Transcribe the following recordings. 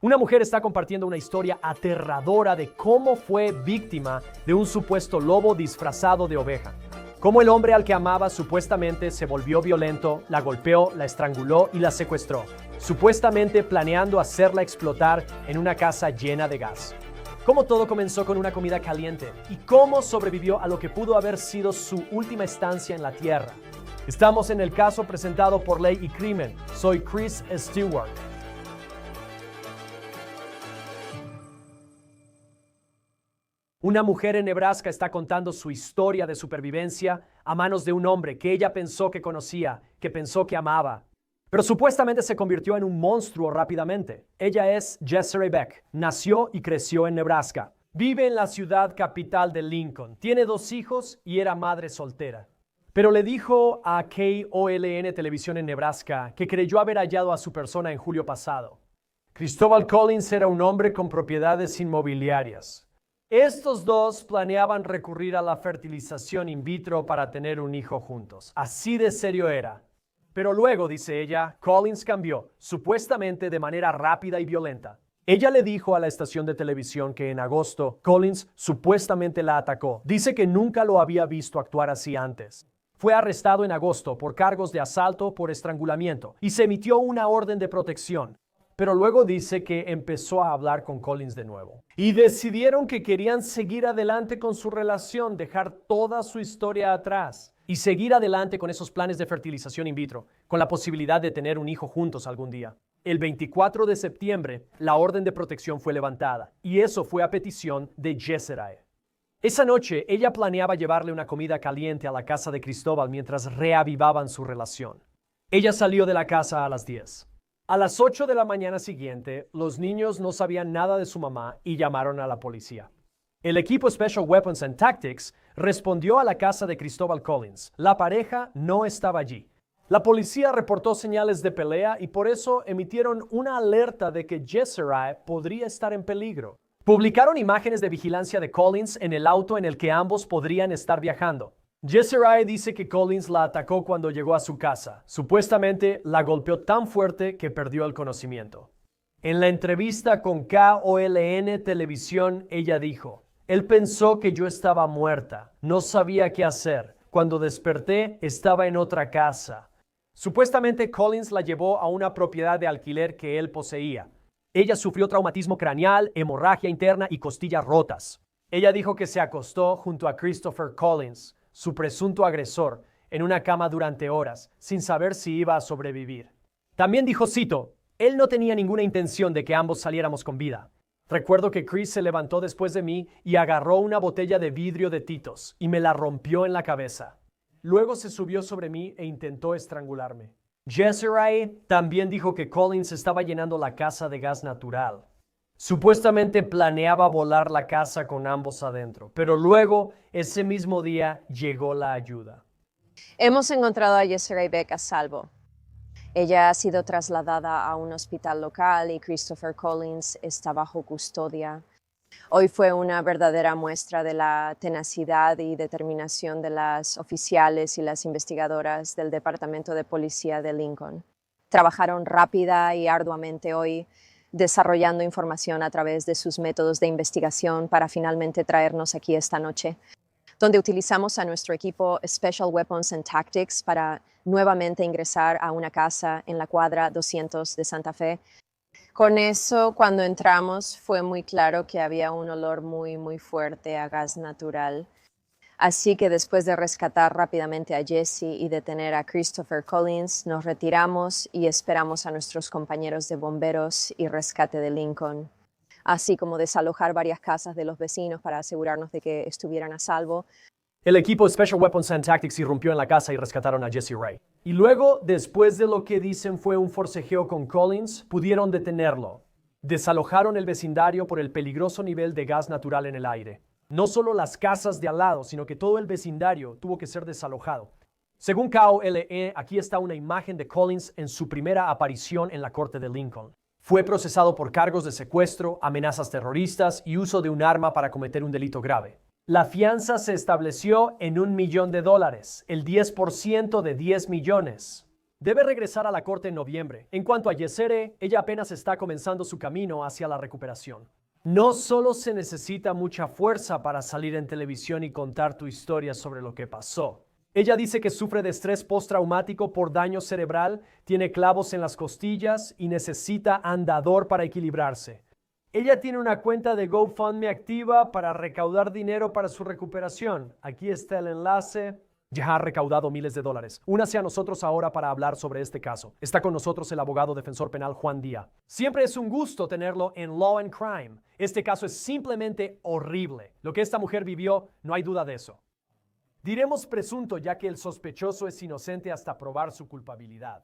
Una mujer está compartiendo una historia aterradora de cómo fue víctima de un supuesto lobo disfrazado de oveja. Cómo el hombre al que amaba supuestamente se volvió violento, la golpeó, la estranguló y la secuestró, supuestamente planeando hacerla explotar en una casa llena de gas. Cómo todo comenzó con una comida caliente y cómo sobrevivió a lo que pudo haber sido su última estancia en la Tierra. Estamos en el caso presentado por Ley y Crimen. Soy Chris Stewart. Una mujer en Nebraska está contando su historia de supervivencia a manos de un hombre que ella pensó que conocía, que pensó que amaba. Pero supuestamente se convirtió en un monstruo rápidamente. Ella es Jessie Beck. Nació y creció en Nebraska. Vive en la ciudad capital de Lincoln. Tiene 2 hijos y era madre soltera. Pero le dijo a KOLN Televisión en Nebraska que creyó haber hallado a su persona en julio pasado. Christopher Collins era un hombre con propiedades inmobiliarias. Estos dos planeaban recurrir a la fertilización in vitro para tener un hijo juntos. Así de serio era. Pero luego, dice ella, Collins cambió, supuestamente de manera rápida y violenta. Ella le dijo a la estación de televisión que en agosto, Collins supuestamente la atacó. Dice que nunca lo había visto actuar así antes. Fue arrestado en agosto por cargos de asalto por estrangulamiento y se emitió una orden de protección. Pero luego dice que empezó a hablar con Collins de nuevo. Y decidieron que querían seguir adelante con su relación, dejar toda su historia atrás y seguir adelante con esos planes de fertilización in vitro, con la posibilidad de tener un hijo juntos algún día. El 24 de septiembre, la orden de protección fue levantada y eso fue a petición de Jessie. Esa noche, ella planeaba llevarle una comida caliente a la casa de Cristóbal mientras reavivaban su relación. Ella salió de la casa a las 10. A las 8 de la mañana siguiente, los niños no sabían nada de su mamá y llamaron a la policía. El equipo Special Weapons and Tactics respondió a la casa de Christopher Collins. La pareja no estaba allí. La policía reportó señales de pelea y por eso emitieron una alerta de que Jessie podría estar en peligro. Publicaron imágenes de vigilancia de Collins en el auto en el que ambos podrían estar viajando. Jessie dice que Collins la atacó cuando llegó a su casa. Supuestamente la golpeó tan fuerte que perdió el conocimiento. En la entrevista con KOLN Televisión, ella dijo: él pensó que yo estaba muerta. No sabía qué hacer. Cuando desperté, estaba en otra casa. Supuestamente Collins la llevó a una propiedad de alquiler que él poseía. Ella sufrió traumatismo craneal, hemorragia interna y costillas rotas. Ella dijo que se acostó junto a Christopher Collins, su presunto agresor, en una cama durante horas, sin saber si iba a sobrevivir. También dijo, cito, él no tenía ninguna intención de que ambos saliéramos con vida. Recuerdo que Chris se levantó después de mí y agarró una botella de vidrio de Tito's y me la rompió en la cabeza. Luego se subió sobre mí e intentó estrangularme. Jessie también dijo que Collins estaba llenando la casa de gas natural. Supuestamente planeaba volar la casa con ambos adentro, pero luego, ese mismo día, llegó la ayuda. Hemos encontrado a Jessie Beck a salvo. Ella ha sido trasladada a un hospital local y Christopher Collins está bajo custodia. Hoy fue una verdadera muestra de la tenacidad y determinación de las oficiales y las investigadoras del Departamento de Policía de Lincoln. Trabajaron rápida y arduamente hoy, desarrollando información a través de sus métodos de investigación para finalmente traernos aquí esta noche, donde utilizamos a nuestro equipo Special Weapons and Tactics para nuevamente ingresar a una casa en la cuadra 200 de Santa Fe. Con eso, cuando entramos, fue muy claro que había un olor muy fuerte a gas natural. Así que después de rescatar rápidamente a Jessie y detener a Christopher Collins, nos retiramos y esperamos a nuestros compañeros de bomberos y rescate de Lincoln, así como desalojar varias casas de los vecinos para asegurarnos de que estuvieran a salvo. El equipo Special Weapons and Tactics irrumpió en la casa y rescataron a Jessie. Y luego, después de lo que dicen fue un forcejeo con Collins, pudieron detenerlo. Desalojaron el vecindario por el peligroso nivel de gas natural en el aire. No solo las casas de al lado, sino que todo el vecindario tuvo que ser desalojado. Según KOLN, aquí está una imagen de Collins en su primera aparición en la corte de Lincoln. Fue procesado por cargos de secuestro, amenazas terroristas y uso de un arma para cometer un delito grave. La fianza se estableció en $1 millón, el 10% de 10 millones. Debe regresar a la corte en noviembre. En cuanto a Yesere, ella apenas está comenzando su camino hacia la recuperación. No solo se necesita mucha fuerza para salir en televisión y contar tu historia sobre lo que pasó. Ella dice que sufre de estrés postraumático por daño cerebral, tiene clavos en las costillas y necesita andador para equilibrarse. Ella tiene una cuenta de GoFundMe activa para recaudar dinero para su recuperación. Aquí está el enlace. Ya ha recaudado miles de dólares. Únase a nosotros ahora para hablar sobre este caso. Está con nosotros el abogado defensor penal Juan Díaz. Siempre es un gusto tenerlo en Law and Crime. Este caso es simplemente horrible. Lo que esta mujer vivió, no hay duda de eso. Diremos presunto ya que el sospechoso es inocente hasta probar su culpabilidad.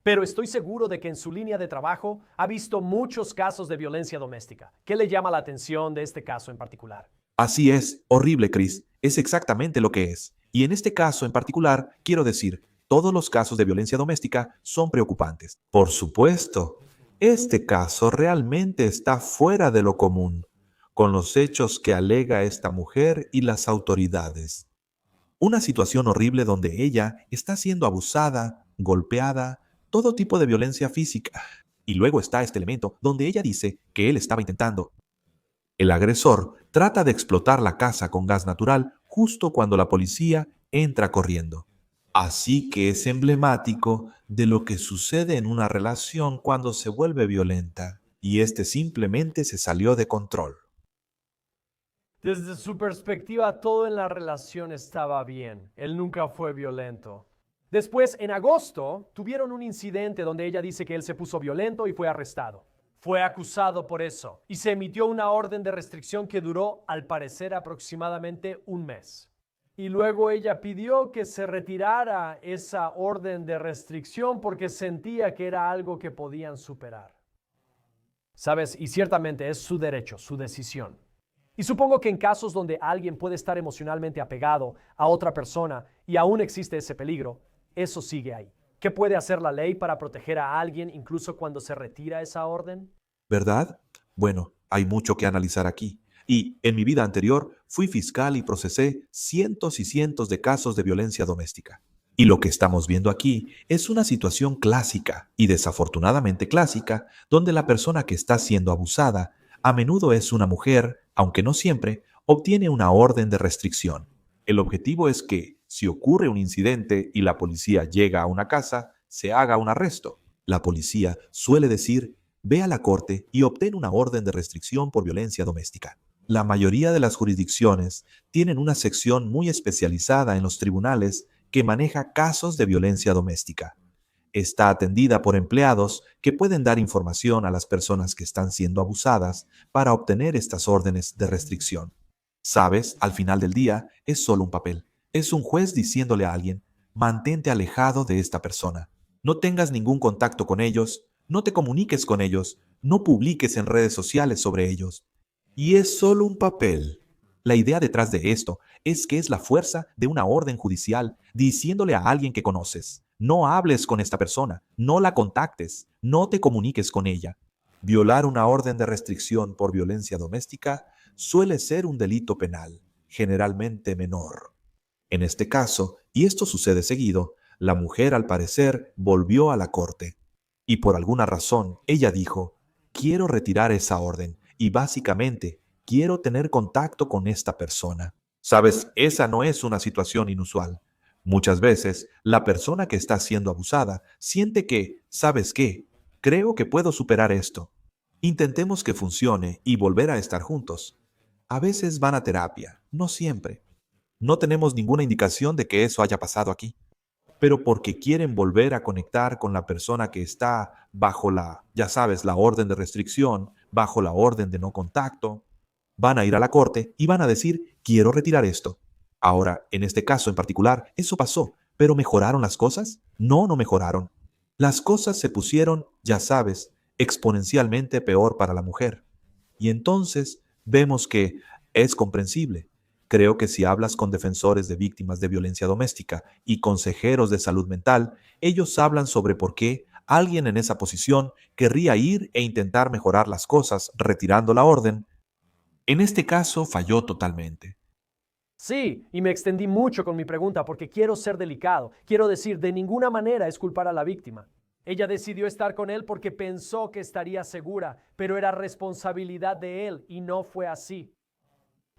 Pero estoy seguro de que en su línea de trabajo ha visto muchos casos de violencia doméstica. ¿Qué le llama la atención de este caso en particular? Así es, horrible, Chris. Es exactamente lo que es. Y en este caso en particular, quiero decir, todos los casos de violencia doméstica son preocupantes. Por supuesto, este caso realmente está fuera de lo común, con los hechos que alega esta mujer y las autoridades. Una situación horrible donde ella está siendo abusada, golpeada, todo tipo de violencia física. Y luego está este elemento donde ella dice que él estaba intentando. El agresor trata de explotar la casa con gas natural justo cuando la policía entra corriendo. Así que es emblemático de lo que sucede en una relación cuando se vuelve violenta, y este simplemente se salió de control. Desde su perspectiva, todo en la relación estaba bien. Él nunca fue violento. Después, en agosto, tuvieron un incidente donde ella dice que él se puso violento y fue arrestado. Fue acusado por eso y se emitió una orden de restricción que duró, al parecer, aproximadamente un mes. Y luego ella pidió que se retirara esa orden de restricción porque sentía que era algo que podían superar. ¿Sabes? Y ciertamente es su derecho, su decisión. Y supongo que en casos donde alguien puede estar emocionalmente apegado a otra persona y aún existe ese peligro, eso sigue ahí. ¿Qué puede hacer la ley para proteger a alguien incluso cuando se retira esa orden? ¿Verdad? Bueno, hay mucho que analizar aquí. Y en mi vida anterior fui fiscal y procesé cientos y cientos de casos de violencia doméstica. Y lo que estamos viendo aquí es una situación clásica y desafortunadamente clásica, donde la persona que está siendo abusada a menudo es una mujer, aunque no siempre, obtiene una orden de restricción. El objetivo es que, si ocurre un incidente y la policía llega a una casa, se haga un arresto. La policía suele decir, ve a la corte y obtén una orden de restricción por violencia doméstica. La mayoría de las jurisdicciones tienen una sección muy especializada en los tribunales que maneja casos de violencia doméstica. Está atendida por empleados que pueden dar información a las personas que están siendo abusadas para obtener estas órdenes de restricción. Sabes, al final del día, es solo un papel. Es un juez diciéndole a alguien, mantente alejado de esta persona. No tengas ningún contacto con ellos, no te comuniques con ellos, no publiques en redes sociales sobre ellos. Y es solo un papel. La idea detrás de esto es que es la fuerza de una orden judicial diciéndole a alguien que conoces, no hables con esta persona, no la contactes, no te comuniques con ella. Violar una orden de restricción por violencia doméstica suele ser un delito penal, generalmente menor. En este caso, y esto sucede seguido, la mujer al parecer volvió a la corte. Y por alguna razón, ella dijo, quiero retirar esa orden y básicamente quiero tener contacto con esta persona. Sabes, esa no es una situación inusual. Muchas veces, la persona que está siendo abusada siente que, ¿sabes qué? Creo que puedo superar esto. Intentemos que funcione y volver a estar juntos. A veces van a terapia, no siempre. No tenemos ninguna indicación de que eso haya pasado aquí. Pero porque quieren volver a conectar con la persona que está bajo la, ya sabes, la orden de restricción, bajo la orden de no contacto, van a ir a la corte y van a decir, quiero retirar esto. Ahora, en este caso en particular, eso pasó, pero ¿mejoraron las cosas? No, no mejoraron. Las cosas se pusieron, ya sabes, exponencialmente peor para la mujer. Y entonces vemos que es comprensible. Creo que si hablas con defensores de víctimas de violencia doméstica y consejeros de salud mental, ellos hablan sobre por qué alguien en esa posición querría ir e intentar mejorar las cosas retirando la orden. En este caso falló totalmente. Sí, y me extendí mucho con mi pregunta porque quiero ser delicado. Quiero decir, de ninguna manera es culpar a la víctima. Ella decidió estar con él porque pensó que estaría segura, pero era responsabilidad de él y no fue así.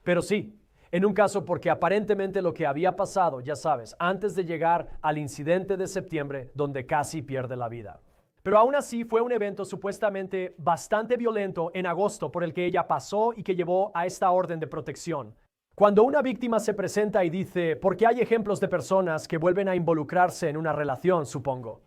Pero sí, en un caso porque aparentemente lo que había pasado, ya sabes, antes de llegar al incidente de septiembre donde casi pierde la vida. Pero aún así fue un evento supuestamente bastante violento en agosto por el que ella pasó y que llevó a esta orden de protección. Cuando una víctima se presenta y dice, porque hay ejemplos de personas que vuelven a involucrarse en una relación, supongo,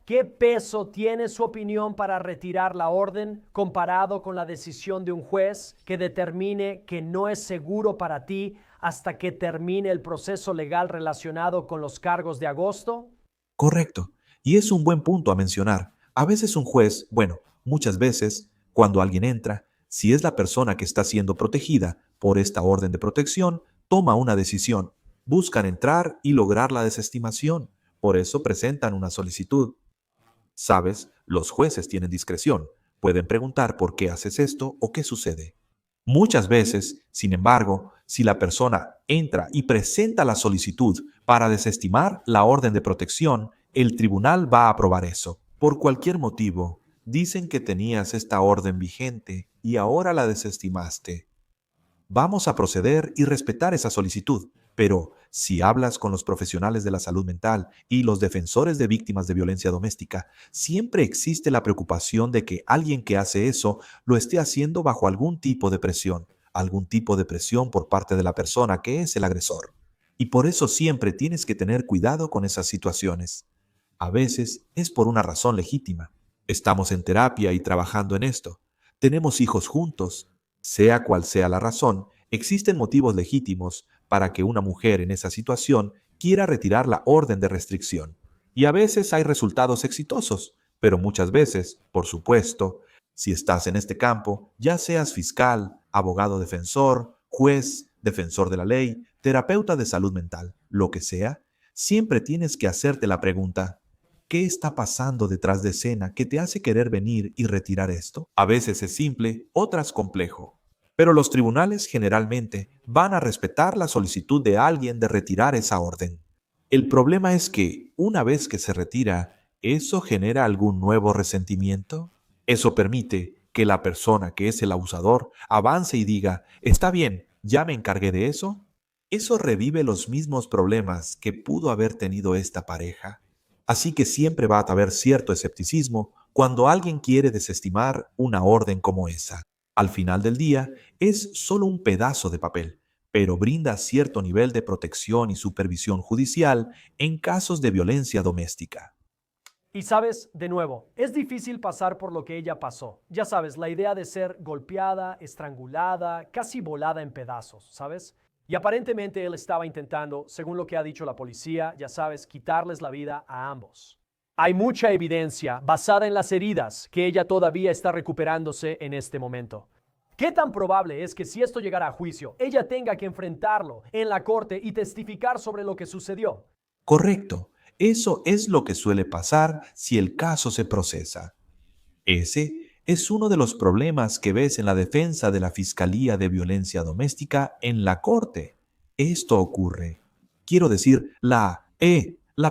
¿qué peso tiene su opinión para retirar la orden comparado con la decisión de un juez que determine que no es seguro para ti hasta que termine el proceso legal relacionado con los cargos de agosto? Correcto. Y es un buen punto a mencionar. A veces un juez, bueno, muchas veces, cuando alguien entra, si es la persona que está siendo protegida por esta orden de protección, toma una decisión. Buscan entrar y lograr la desestimación. Por eso presentan una solicitud. Sabes, los jueces tienen discreción. Pueden preguntar por qué haces esto o qué sucede. Muchas veces, sin embargo, si la persona entra y presenta la solicitud para desestimar la orden de protección, el tribunal va a aprobar eso. Por cualquier motivo, dicen que tenías esta orden vigente y ahora la desestimaste. Vamos a proceder y respetar esa solicitud, pero si hablas con los profesionales de la salud mental y los defensores de víctimas de violencia doméstica, siempre existe la preocupación de que alguien que hace eso lo esté haciendo bajo algún tipo de presión por parte de la persona que es el agresor. Y por eso siempre tienes que tener cuidado con esas situaciones. A veces es por una razón legítima. Estamos en terapia y trabajando en esto. Tenemos hijos juntos. Sea cual sea la razón, existen motivos legítimos para que una mujer en esa situación quiera retirar la orden de restricción. Y a veces hay resultados exitosos, pero muchas veces, por supuesto, si estás en este campo, ya seas fiscal, abogado defensor, juez, defensor de la ley, terapeuta de salud mental, lo que sea, siempre tienes que hacerte la pregunta: ¿qué está pasando detrás de escena que te hace querer venir y retirar esto? A veces es simple, otras complejo. Pero los tribunales generalmente van a respetar la solicitud de alguien de retirar esa orden. El problema es que, una vez que se retira, ¿eso genera algún nuevo resentimiento? Eso permite que la persona que es el abusador avance y diga: está bien, ya me encargué de eso. Eso revive los mismos problemas que pudo haber tenido esta pareja. Así que siempre va a haber cierto escepticismo cuando alguien quiere desestimar una orden como esa. Al final del día, es solo un pedazo de papel, pero brinda cierto nivel de protección y supervisión judicial en casos de violencia doméstica. Y sabes, de nuevo, es difícil pasar por lo que ella pasó. Ya sabes, la idea de ser golpeada, estrangulada, casi volada en pedazos, ¿sabes? Y aparentemente él estaba intentando, según lo que ha dicho la policía, ya sabes, quitarles la vida a ambos. Hay mucha evidencia basada en las heridas que ella todavía está recuperándose en este momento. ¿Qué tan probable es que si esto llegara a juicio, ella tenga que enfrentarlo en la corte y testificar sobre lo que sucedió? Correcto. Eso es lo que suele pasar si el caso se procesa. Ese es uno de los problemas que ves en la defensa de la Fiscalía de Violencia Doméstica en la corte. Esto ocurre. Quiero decir, la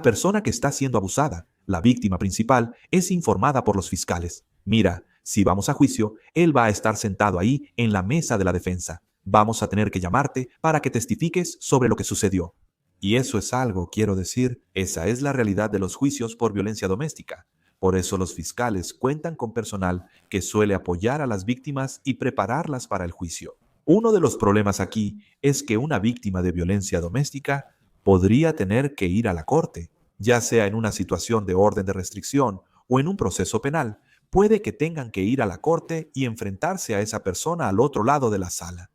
persona que está siendo abusada, la víctima principal, es informada por los fiscales. Mira, si vamos a juicio, él va a estar sentado ahí en la mesa de la defensa. Vamos a tener que llamarte para que testifiques sobre lo que sucedió. Y eso es algo, quiero decir, esa es la realidad de los juicios por violencia doméstica. Por eso los fiscales cuentan con personal que suele apoyar a las víctimas y prepararlas para el juicio. Uno de los problemas aquí es que una víctima de violencia doméstica podría tener que ir a la corte, ya sea en una situación de orden de restricción o en un proceso penal. Puede que tengan que ir a la corte y enfrentarse a esa persona al otro lado de la sala.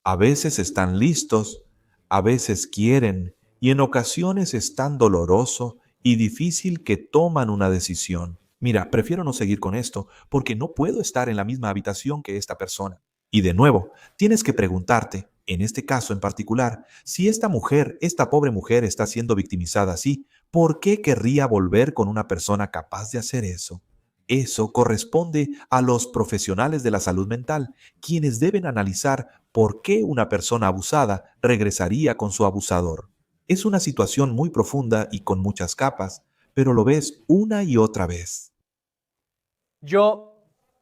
A veces están listos, a veces quieren, y en ocasiones es tan doloroso y difícil que toman una decisión. Mira, prefiero no seguir con esto porque no puedo estar en la misma habitación que esta persona. Y de nuevo, tienes que preguntarte, en este caso en particular, si esta mujer, esta pobre mujer está siendo victimizada así, ¿por qué querría volver con una persona capaz de hacer eso? Eso corresponde a los profesionales de la salud mental, quienes deben analizar por qué una persona abusada regresaría con su abusador. Es una situación muy profunda y con muchas capas, pero lo ves una y otra vez.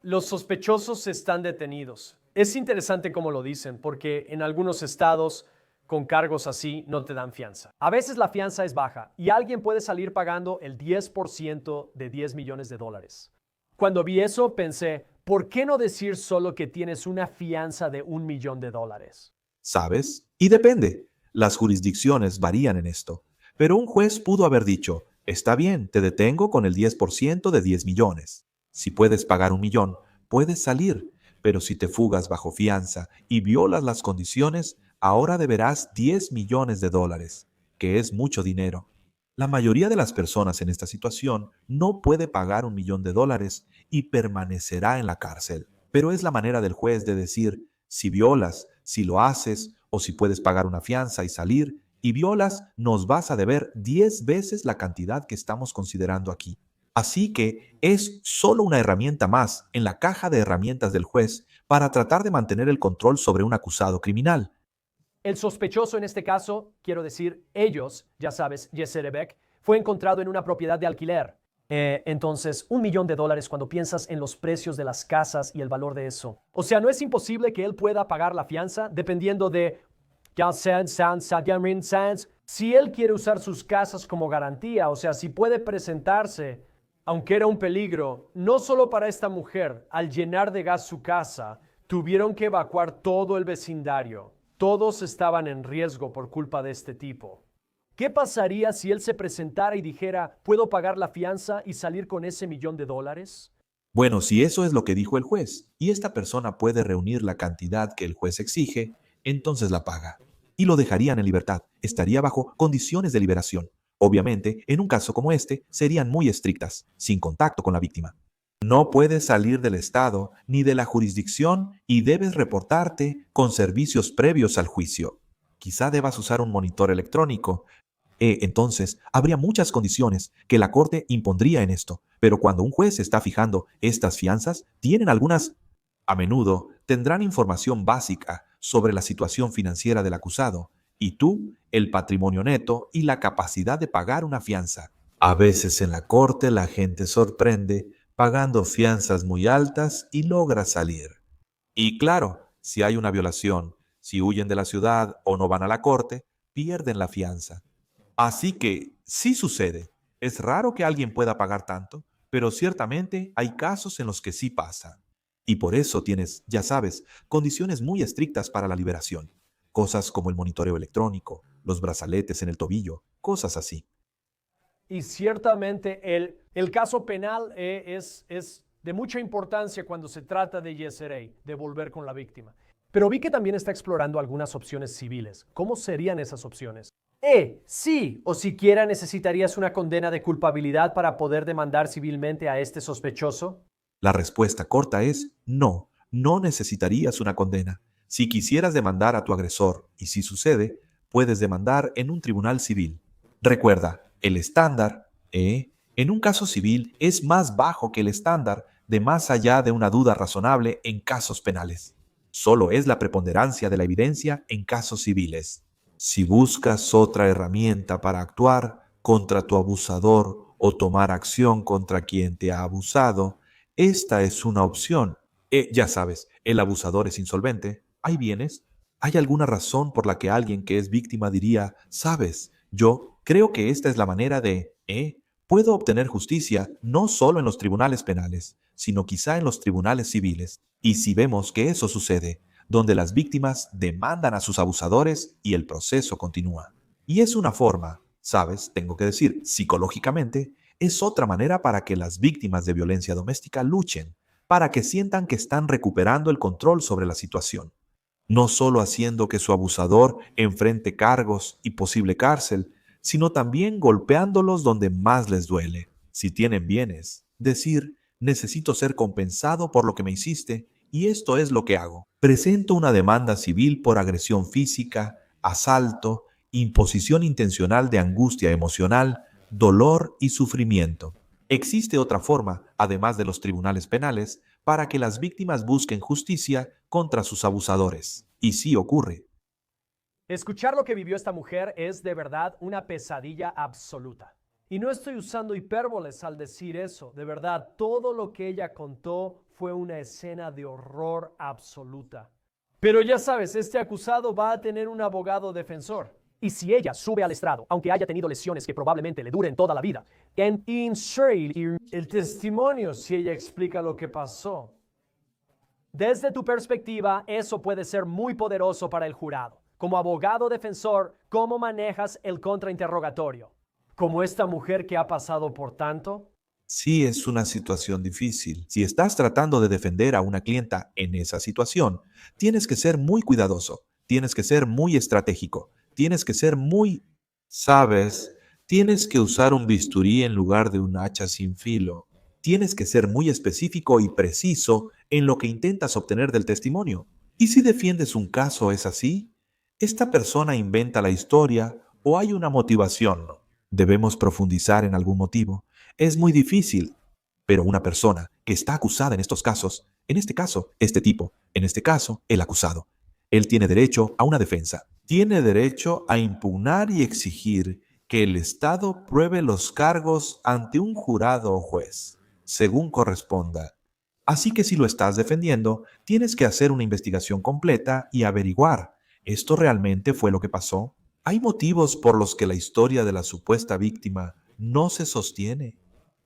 Los sospechosos están detenidos. Es interesante cómo lo dicen, porque en algunos estados con cargos así no te dan fianza. A veces la fianza es baja y alguien puede salir pagando el 10% de 10 millones de dólares. Cuando vi eso pensé, ¿por qué no decir solo que tienes una fianza de $1 millón? ¿Sabes? Y depende. Las jurisdicciones varían en esto. Pero un juez pudo haber dicho, está bien, te detengo con el 10% de 10 millones. Si puedes pagar 1 millón, puedes salir. Pero si te fugas bajo fianza y violas las condiciones, ahora deberás 10 millones de dólares, que es mucho dinero. La mayoría de las personas en esta situación no puede pagar 1 millón de dólares y permanecerá en la cárcel. Pero es la manera del juez de decir, si violas, si lo haces, o si puedes pagar una fianza y salir, y violas, nos vas a deber 10 veces la cantidad que estamos considerando aquí. Así que es solo una herramienta más en la caja de herramientas del juez para tratar de mantener el control sobre un acusado criminal. El sospechoso en este caso, quiero decir, ellos, ya sabes, Jesse Beck, fue encontrado en una propiedad de alquiler. Entonces, $1 millón cuando piensas en los precios de las casas y el valor de eso. O sea, no es imposible que él pueda pagar la fianza dependiendo de si él quiere usar sus casas como garantía, o sea, si puede presentarse, aunque era un peligro, no solo para esta mujer, al llenar de gas su casa, tuvieron que evacuar todo el vecindario. Todos estaban en riesgo por culpa de este tipo. ¿Qué pasaría si él se presentara y dijera, ¿puedo pagar la fianza y salir con ese $1 millón? Bueno, si eso es lo que dijo el juez, y esta persona puede reunir la cantidad que el juez exige, entonces la paga. Y lo dejarían en libertad. Estaría bajo condiciones de liberación. Obviamente, en un caso como este, serían muy estrictas, sin contacto con la víctima. No puedes salir del estado ni de la jurisdicción y debes reportarte con servicios previos al juicio. Quizá debas usar un monitor electrónico. Entonces, habría muchas condiciones que la corte impondría en esto. Pero cuando un juez está fijando estas fianzas, tienen algunas. A menudo tendrán información básica sobre la situación financiera del acusado, y tú, el patrimonio neto y la capacidad de pagar una fianza. A veces en la corte la gente sorprende pagando fianzas muy altas y logra salir. Y claro, si hay una violación, si huyen de la ciudad o no van a la corte, pierden la fianza. Así que sí sucede. Es raro que alguien pueda pagar tanto, pero ciertamente hay casos en los que sí pasa. Y por eso tienes, ya sabes, condiciones muy estrictas para la liberación. Cosas como el monitoreo electrónico, los brazaletes en el tobillo, cosas así. Y ciertamente el caso penal es de mucha importancia cuando se trata de Yeserey, de volver con la víctima. Pero vi que también está explorando algunas opciones civiles. ¿Cómo serían esas opciones? Sí, o siquiera necesitarías una condena de culpabilidad para poder demandar civilmente a este sospechoso. La respuesta corta es no, no necesitarías una condena. Si quisieras demandar a tu agresor, y si sucede, puedes demandar en un tribunal civil. Recuerda, el estándar, en un caso civil es más bajo que el estándar de más allá de una duda razonable en casos penales. Solo es la preponderancia de la evidencia en casos civiles. Si buscas otra herramienta para actuar contra tu abusador o tomar acción contra quien te ha abusado, esta es una opción. Ya sabes, el abusador es insolvente, hay bienes. ¿Hay alguna razón por la que alguien que es víctima diría, sabes, yo creo que esta es la manera de, puedo obtener justicia no solo en los tribunales penales, sino quizá en los tribunales civiles? Y si vemos que eso sucede, donde las víctimas demandan a sus abusadores y el proceso continúa. Y es una forma, sabes, tengo que decir, psicológicamente, es otra manera para que las víctimas de violencia doméstica luchen, para que sientan que están recuperando el control sobre la situación. No solo haciendo que su abusador enfrente cargos y posible cárcel, sino también golpeándolos donde más les duele. Si tienen bienes, decir, necesito ser compensado por lo que me hiciste, y esto es lo que hago. Presento una demanda civil por agresión física, asalto, imposición intencional de angustia emocional, dolor y sufrimiento. Existe otra forma, además de los tribunales penales, para que las víctimas busquen justicia contra sus abusadores. Y sí ocurre. Escuchar lo que vivió esta mujer es de verdad una pesadilla absoluta. Y no estoy usando hipérboles al decir eso. De verdad, todo lo que ella contó fue una escena de horror absoluta. Pero ya sabes, este acusado va a tener un abogado defensor. Y si ella sube al estrado, aunque haya tenido lesiones que probablemente le duren toda la vida, en el testimonio si ella explica lo que pasó. Desde tu perspectiva, eso puede ser muy poderoso para el jurado. Como abogado defensor, ¿cómo manejas el contrainterrogatorio? ¿Como esta mujer que ha pasado por tanto? Sí, es una situación difícil. Si estás tratando de defender a una clienta en esa situación, tienes que ser muy cuidadoso, tienes que ser muy estratégico, tienes que ser muy... ¿Sabes? Tienes que usar un bisturí en lugar de un hacha sin filo. Tienes que ser muy específico y preciso en lo que intentas obtener del testimonio. ¿Y si defiendes un caso es así? ¿Esta persona inventa la historia o hay una motivación? Debemos profundizar en algún motivo. Es muy difícil, pero una persona que está acusada en estos casos, en este caso, este tipo, en este caso, el acusado, él tiene derecho a una defensa. Tiene derecho a impugnar y exigir que el Estado pruebe los cargos ante un jurado o juez, según corresponda. Así que si lo estás defendiendo, tienes que hacer una investigación completa y averiguar, ¿esto realmente fue lo que pasó? ¿Hay motivos por los que la historia de la supuesta víctima no se sostiene?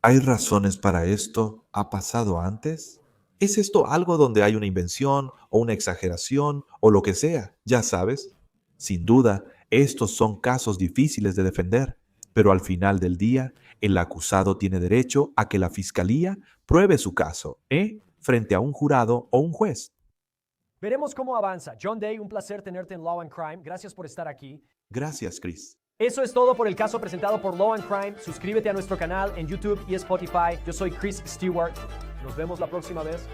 ¿Hay razones para esto? ¿Ha pasado antes? ¿Es esto algo donde hay una invención o una exageración o lo que sea? Ya sabes. Sin duda, estos son casos difíciles de defender, pero al final del día, el acusado tiene derecho a que la fiscalía pruebe su caso, frente a un jurado o un juez. Veremos cómo avanza. John Day, un placer tenerte en Law and Crime. Gracias por estar aquí. Gracias, Chris. Eso es todo por el caso presentado por Law and Crime. Suscríbete a nuestro canal en YouTube y Spotify. Yo soy Chris Stewart. Nos vemos la próxima vez.